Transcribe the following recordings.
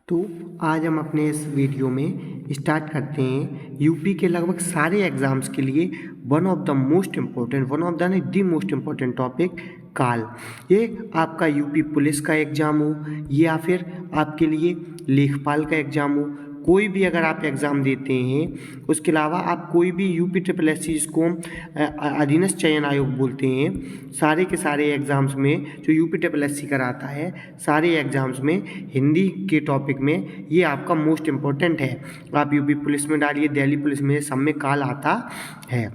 तो आज हम अपने इस वीडियो में स्टार्ट करते हैं यूपी के लगभग सारे एग्ज़ाम्स के लिए one of the most important topic काल। ये आपका यूपी पुलिस का एग्ज़ाम हो या फिर आपके लिए लेखपाल का एग्ज़ाम हो, कोई भी अगर आप एग्ज़ाम देते हैं, उसके अलावा आप कोई भी यूपी ट्रिपल एस सी जिसको हम अधीनस्थ चयन आयोग बोलते हैं, सारे के सारे एग्ज़ाम्स में जो यूपी ट्रिपल एस सी कराता है, सारे एग्ज़ाम्स में हिंदी के टॉपिक में ये आपका मोस्ट इम्पोर्टेंट है। आप यूपी पुलिस में डालिए, दिल्ली पुलिस में, सब में काल आता है।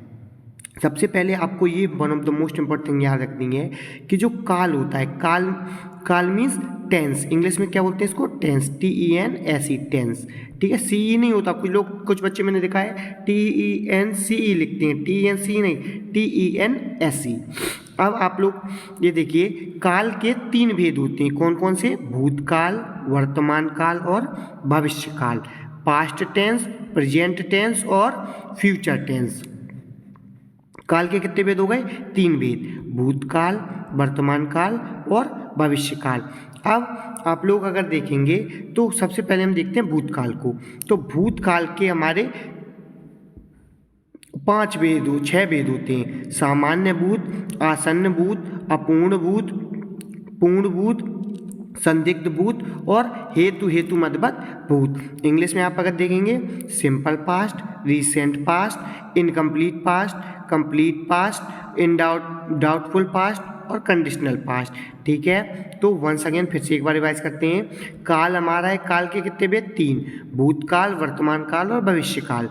सबसे पहले आपको ये one of the most important thing याद रखनी है कि जो काल होता है, काल मीन्स टेंस। इंग्लिश में क्या बोलते हैं इसको? Tense, TENSE, tense. ठीक है, CE नहीं होता। कुछ बच्चे मैंने देखा है TENCE लिखते हैं, TENCE नहीं, TENSE। अब आप लोग ये देखिए, काल के 3 भेद होते हैं। कौन कौन से? भूतकाल, वर्तमान काल और भविष्य काल। पास्ट टेंस, प्रेजेंट टेंस और फ्यूचर टेंस। काल के कितने भेद हो गए? 3 भेद, भूतकाल, वर्तमान काल और भविष्य काल। अब आप लोग अगर देखेंगे तो सबसे पहले हम देखते हैं भूतकाल को। तो भूतकाल के हमारे 6 भेद होते हैं। सामान्य भूत, आसन्न भूत, अपूर्ण भूत, पूर्ण भूत, संदिग्ध भूत और हेतु मध्यवत भूत। इंग्लिश में आप अगर देखेंगे, simple past, recent past, incomplete past, complete past, doubtful past और कंडीशनल पास्ट। ठीक है, तो वंस अगेन फिर से एक बार रिवाइज करते हैं। काल हमारा है, काल के कितने भेद? 3, भूतकाल, वर्तमान काल और भविष्य काल।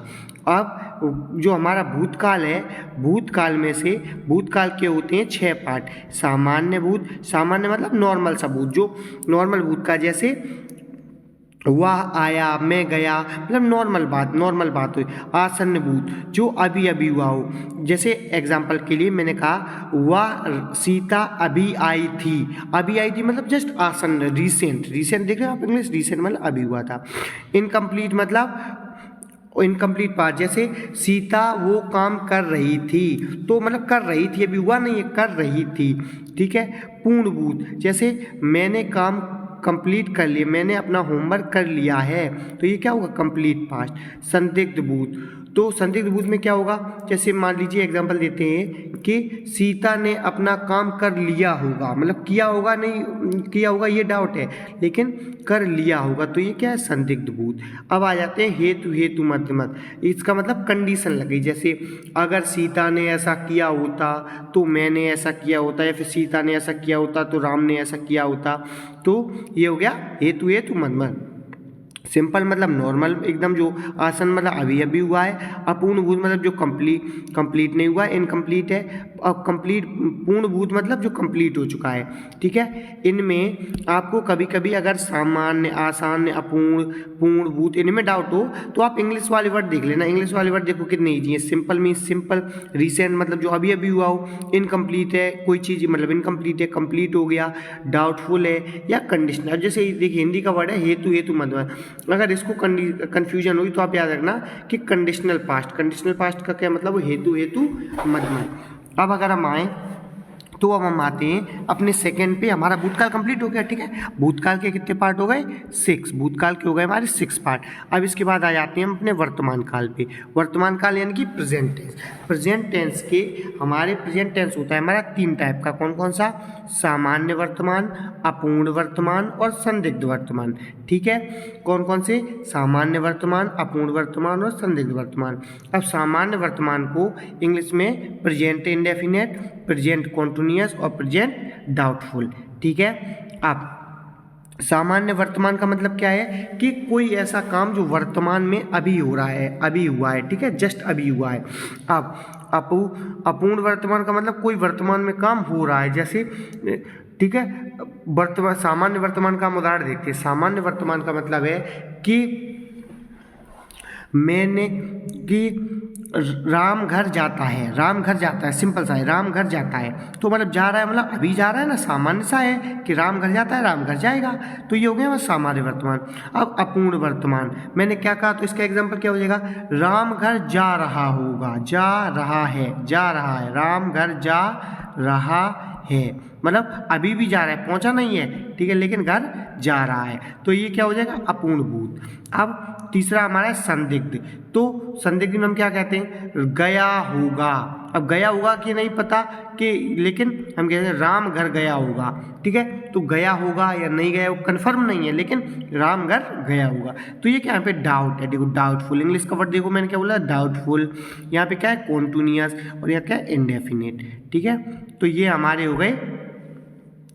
अब जो हमारा भूतकाल है, भूतकाल में से भूतकाल के होते हैं 6 पार्ट। सामान्य भूत, सामान्य मतलब नॉर्मल सा भूत, जो नॉर्मल भूत का, जैसे वह आया, मैं गया, मतलब नॉर्मल बात हुई। आसन्न भूत, जो अभी हुआ हो, जैसे एग्जाम्पल के लिए मैंने कहा वह सीता अभी आई थी मतलब जस्ट आसन्न, रिसेंट देख रहे हो आप? इंग्लिश रिसेंट मतलब अभी हुआ था। इनकम्प्लीट मतलब इनकम्प्लीट पार्ट, जैसे सीता वो काम कर रही थी, तो मतलब कर रही थी, अभी हुआ नहीं है, कर रही थी। ठीक है। पूर्ण भूत, जैसे मैंने काम कंप्लीट कर लिया, मैंने अपना होमवर्क कर लिया है, तो ये क्या होगा? Complete past. संदिग्ध भूत, तो संदिग्ध भूत में क्या होगा? जैसे मान लीजिए एग्जांपल देते हैं कि सीता ने अपना काम कर लिया होगा, मतलब किया होगा नहीं किया होगा ये डाउट है, लेकिन कर लिया होगा, तो ये क्या है? संदिग्ध भूत। अब आ जाते हैं हेतु मध्यमत। इसका मतलब कंडीशन लग गई, जैसे अगर सीता ने ऐसा किया होता तो मैंने ऐसा किया होता, या फिर सीता ने ऐसा किया होता तो राम ने ऐसा किया होता, तो ये हो गया हेतु मध्यमत। सिंपल मतलब नॉर्मल एकदम, जो आसन मतलब अभी हुआ है। अपूर्ण भूत मतलब जो कंप्लीट नहीं हुआ, इनकम्प्लीट है। अब कंप्लीट, पूर्ण भूत मतलब जो कंप्लीट हो चुका है। ठीक है। इनमें आपको कभी कभी अगर सामान्य, आसान्य, अपूर्ण, पूर्ण भूत, इनमें डाउट हो तो आप इंग्लिश वाले वर्ड देख लेना। इंग्लिश वाले वर्ड देखो कितने ईजी है। सिंपल मीन्स सिंपल, रिसेंट मतलब जो अभी हुआ हो, इनकम्प्लीट है कोई चीज़ मतलब इनकम्प्लीट है, कंप्लीट हो गया, डाउटफुल है या कंडीशनल। जैसे देखिए हिंदी का वर्ड है हेतु मध्यमत। अगर इसको कंफ्यूजन हुई तो आप याद रखना कि कंडीशनल पास्ट का क्या मतलब? हेतु मध्यमत। अब अगर हम आए तो अब हम आते हैं अपने सेकंड पे। हमारा भूतकाल कंप्लीट हो गया। ठीक है, भूतकाल के कितने पार्ट हो गए? 6। भूतकाल के हो गए हमारे 6 पार्ट। अब इसके बाद आ जाते हैं हम अपने वर्तमान काल पे। वर्तमान काल यानी कि प्रेजेंट टेंस। प्रेजेंट टेंस के हमारे प्रेजेंट टेंस होता है हमारा 3 टाइप का। कौन कौन सा? सामान्य वर्तमान, अपूर्ण वर्तमान और संदिग्ध वर्तमान। ठीक है, कौन कौन से? सामान्य वर्तमान, अपूर्ण वर्तमान और संदिग्ध वर्तमान। अब सामान्य वर्तमान को इंग्लिश में प्रेजेंट इंडेफिनिट, प्रेजेंट कॉन्टिन्यूअस और प्रेजेंट डाउटफुल। ठीक है। अब सामान्य वर्तमान का मतलब क्या है? कि कोई ऐसा काम जो वर्तमान में अभी हो रहा है, अभी हुआ है। ठीक है, जस्ट अभी हुआ है। अब अपूर्ण वर्तमान का मतलब कोई वर्तमान में काम हो रहा है, जैसे ठीक है। वर्तमान, सामान्य वर्तमान का हम उदाहरण देखते हैं। सामान्य वर्तमान का मतलब है कि मैंने कि राम घर जाता है, सिंपल सा है, राम घर जाता है, तो मतलब जा रहा है, मतलब अभी जा रहा है ना, सामान्य सा है कि राम घर जाता है, राम घर जाएगा, तो ये हो गया बस सामान्य वर्तमान। अब अपूर्ण वर्तमान, मैंने क्या कहा, तो इसका एग्जांपल क्या हो जाएगा? राम घर जा रहा होगा, जा रहा है, राम घर जा रहा है, मतलब अभी भी जा रहा है, पहुंचा नहीं है, ठीक है, लेकिन घर जा रहा है, तो ये क्या हो जाएगा, अपूर्ण भूत। अब तीसरा हमारा है संदिग्ध। तो संदिग्ध में हम क्या कहते हैं, गया होगा। अब गया होगा कि नहीं पता कि, लेकिन हम कहते हैं राम घर गया होगा, ठीक है, तो गया होगा या नहीं गया वो कन्फर्म नहीं है, लेकिन राम घर गया होगा। तो ये क्या यहाँ पे डाउट है, देखो डाउटफुल, इंग्लिश का वर्ड देखो मैंने क्या बोला, डाउटफुल। यहाँ पे क्या है, कॉन्टिन्यूअस, और यहाँ क्या है, इंडेफिनिट, ठीक है। तो ये हमारे हो गए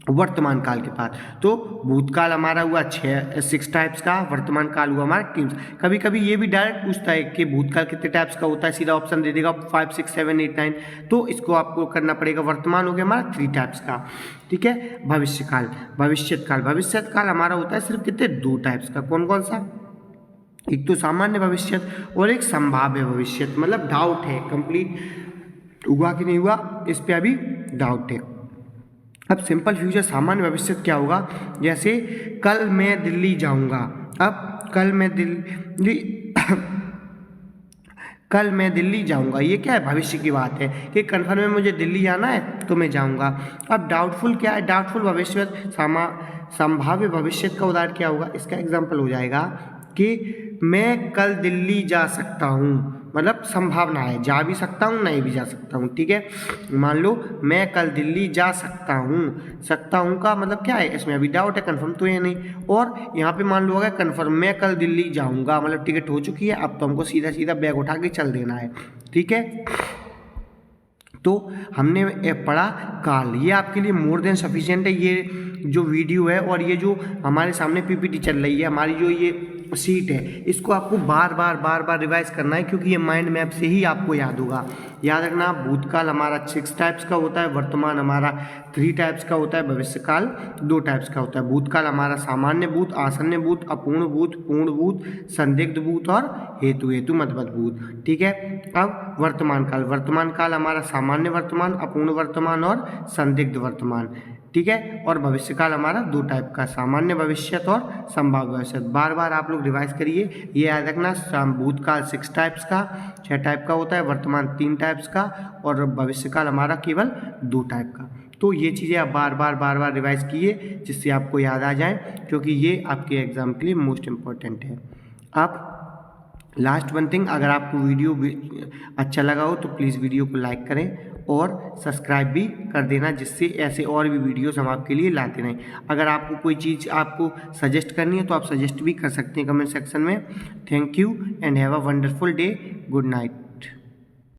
वर्तमान काल के पास। तो भूतकाल हमारा हुआ 6 टाइप्स का, वर्तमान काल हुआ हमारा टीम्स। कभी कभी ये भी डायरेक्ट पूछता है कि भूतकाल कितने टाइप्स का होता है, सीधा ऑप्शन दे देगा 5 6 7 8 9, तो इसको आपको करना पड़ेगा। वर्तमान हो गया हमारा 3 टाइप्स का, ठीक है। भविष्यकाल, भविष्यकाल हमारा होता है सिर्फ कितने, 2 टाइप्स का। कौन कौन सा, एक तो सामान्य भविष्य और एक संभाव्य भविष्य, मतलब डाउट है, कंप्लीट हुआ कि नहीं हुआ इस पे अभी डाउट है। अब सिंपल फ्यूचर सामान्य भविष्य क्या होगा, जैसे कल मैं दिल्ली जाऊंगा। अब कल मैं दिल्ली कल मैं दिल्ली जाऊंगा, ये क्या है, भविष्य की बात है कि कन्फर्म में मुझे दिल्ली जाना है तो मैं जाऊंगा। अब डाउटफुल क्या है, डाउटफुल भविष्य संभाव्य भविष्य का उदाहरण क्या होगा, इसका एग्जाम्पल हो जाएगा कि मैं कल दिल्ली जा सकता हूँ, मतलब संभावना है, जा भी सकता हूँ नहीं भी जा सकता हूँ, ठीक है। मान लो मैं कल दिल्ली जा सकता हूँ का मतलब क्या है, इसमें अभी डाउट है, कंफर्म तो ये नहीं। और यहाँ पे मान लो अगर कंफर्म मैं कल दिल्ली जाऊँगा, मतलब टिकट हो चुकी है, अब तो हमको सीधा सीधा बैग उठा के चल देना है, ठीक है। तो हमने पढ़ा काल, ये आपके लिए मोर देन सफिशिएंट है। ये जो वीडियो है और ये जो हमारे सामने पीपीटी चल रही है, हमारी जो ये सीट है, इसको आपको बार बार रिवाइज करना है, क्योंकि ये माइंड मैप से ही आपको याद होगा। याद रखना, भूतकाल हमारा 6 टाइप्स का होता है, वर्तमान हमारा 3 टाइप्स का होता है, भविष्यकाल 2 टाइप्स का होता है। भूतकाल हमारा सामान्य भूत, आसन्न भूत, अपूर्ण भूत, पूर्ण भूत, संदिग्ध भूत और हेतु मतबद्ध भूत, ठीक है। अब वर्तमान काल हमारा सामान्य वर्तमान, अपूर्ण वर्तमान और संदिग्ध वर्तमान, ठीक है। और भविष्यकाल हमारा 2 टाइप का, सामान्य भविष्य और संभाव्य भविष्य। बार आप लोग रिवाइज करिए, ये याद रखना। भूतकाल 6 टाइप्स का, 6 टाइप का होता है, वर्तमान 3 टाइप्स का और भविष्यकाल हमारा केवल 2 टाइप का। तो ये चीज़ें आप बार रिवाइज कीजिए, जिससे आपको याद आ जाए, क्योंकि ये आपके एग्जाम के लिए मोस्ट इम्पोर्टेंट है। आप लास्ट वन थिंग, अगर आपको वीडियो अच्छा लगा हो तो प्लीज़ वीडियो को लाइक करें और सब्सक्राइब भी कर देना, जिससे ऐसे और भी वीडियोस हम आपके लिए लाते रहें। अगर आपको कोई चीज़ आपको सजेस्ट करनी है तो आप सजेस्ट भी कर सकते हैं कमेंट सेक्शन में। Thank you and have a wonderful day, good night.